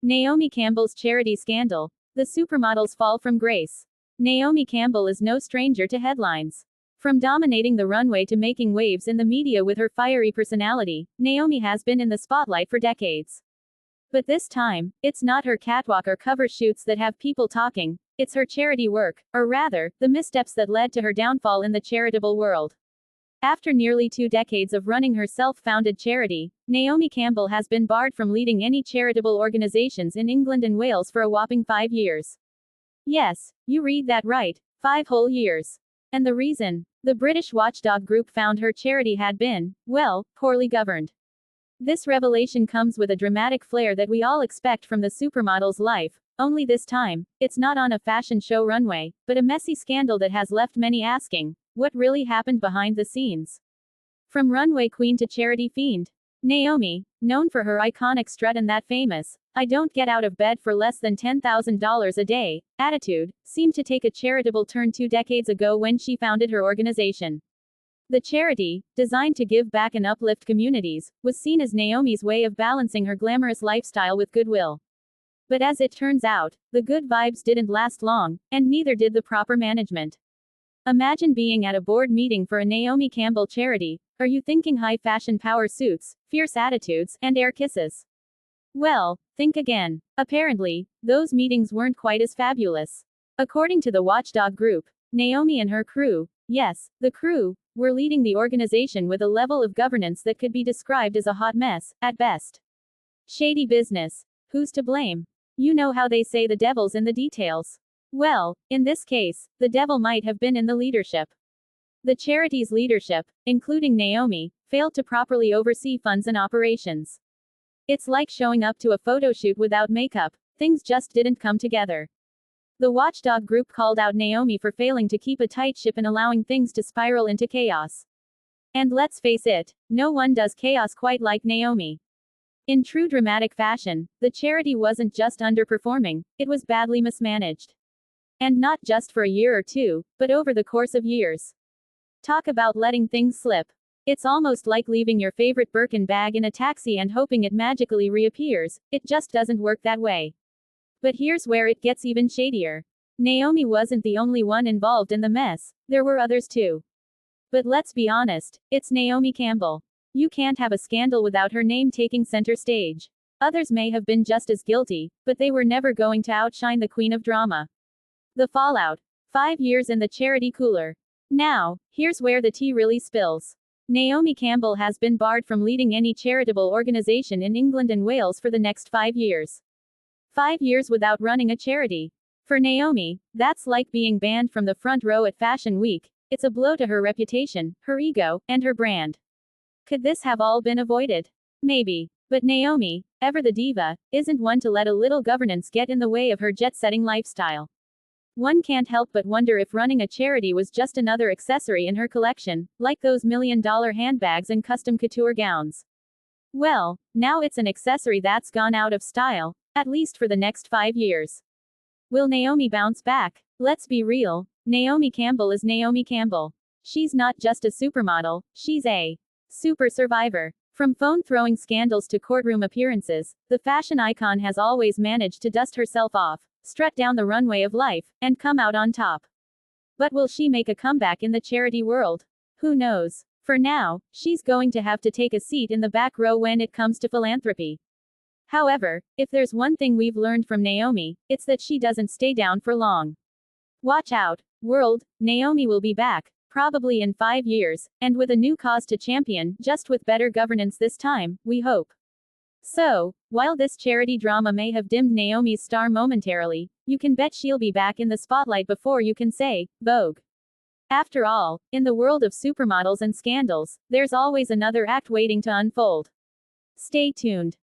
Naomi Campbell's charity scandal. The supermodel's fall from grace. Naomi Campbell is no stranger to headlines. From dominating the runway to making waves in the media with her fiery personality, Naomi has been in the spotlight for decades. But this time, it's not her catwalk or cover shoots that have people talking, it's her charity work, or rather, the missteps that led to her downfall in the charitable world. After nearly 2 decades of running her self-founded charity, Naomi Campbell has been barred from leading any charitable organizations in England and Wales for a whopping 5 years. Yes, you read that right, 5 whole years. And the reason? The British watchdog group found her charity had been, well, poorly governed. This revelation comes with a dramatic flair that we all expect from the supermodel's life, only this time, it's not on a fashion show runway, but a messy scandal that has left many asking, what really happened behind the scenes? From runway queen to charity fiend, Naomi, known for her iconic strut and that famous, I don't get out of bed for less than $10,000 a day, attitude, seemed to take a charitable turn 2 decades ago when she founded her organization. The charity, designed to give back and uplift communities, was seen as Naomi's way of balancing her glamorous lifestyle with goodwill. But as it turns out, the good vibes didn't last long, and neither did the proper management. Imagine being at a board meeting for a Naomi Campbell charity. Are you thinking high fashion power suits, fierce attitudes, and air kisses? Well, think again. Apparently, those meetings weren't quite as fabulous. According to the watchdog group, Naomi and her crew, yes, the crew, were leading the organization with a level of governance that could be described as a hot mess, at best. Shady business. Who's to blame? You know how they say the devil's in the details. Well, in this case, the devil might have been in the leadership. The charity's leadership, including Naomi, failed to properly oversee funds and operations. It's like showing up to a photo shoot without makeup, things just didn't come together. The watchdog group called out Naomi for failing to keep a tight ship and allowing things to spiral into chaos. And let's face it, no one does chaos quite like Naomi. In true dramatic fashion, the charity wasn't just underperforming, it was badly mismanaged. And not just for a year or two, but over the course of years. Talk about letting things slip. It's almost like leaving your favorite Birkin bag in a taxi and hoping it magically reappears, it just doesn't work that way. But here's where it gets even shadier. Naomi wasn't the only one involved in the mess, there were others too. But let's be honest, it's Naomi Campbell. You can't have a scandal without her name taking center stage. Others may have been just as guilty, but they were never going to outshine the queen of drama. The fallout. 5 years in the charity cooler. Now, here's where the tea really spills. Naomi Campbell has been barred from leading any charitable organization in England and Wales for the next 5 years. 5 years without running a charity. For Naomi, that's like being banned from the front row at Fashion Week. It's a blow to her reputation, her ego, and her brand. Could this have all been avoided? Maybe. But Naomi, ever the diva, isn't one to let a little governance get in the way of her jet-setting lifestyle. One can't help but wonder if running a charity was just another accessory in her collection, like those million-dollar handbags and custom couture gowns. Well, now it's an accessory that's gone out of style, at least for the next 5 years. Will Naomi bounce back? Let's be real, Naomi Campbell is Naomi Campbell. She's not just a supermodel, she's a super survivor. From phone-throwing scandals to courtroom appearances, the fashion icon has always managed to dust herself off, strut down the runway of life, and come out on top. But will she make a comeback in the charity world? Who knows? For now, she's going to have to take a seat in the back row when it comes to philanthropy. However, if there's one thing we've learned from Naomi, it's that she doesn't stay down for long. Watch out, world, Naomi will be back, probably in 5 years, and with a new cause to champion, just with better governance this time, we hope. So, while this charity drama may have dimmed Naomi's star momentarily, you can bet she'll be back in the spotlight before you can say, Vogue. After all, in the world of supermodels and scandals, there's always another act waiting to unfold. Stay tuned.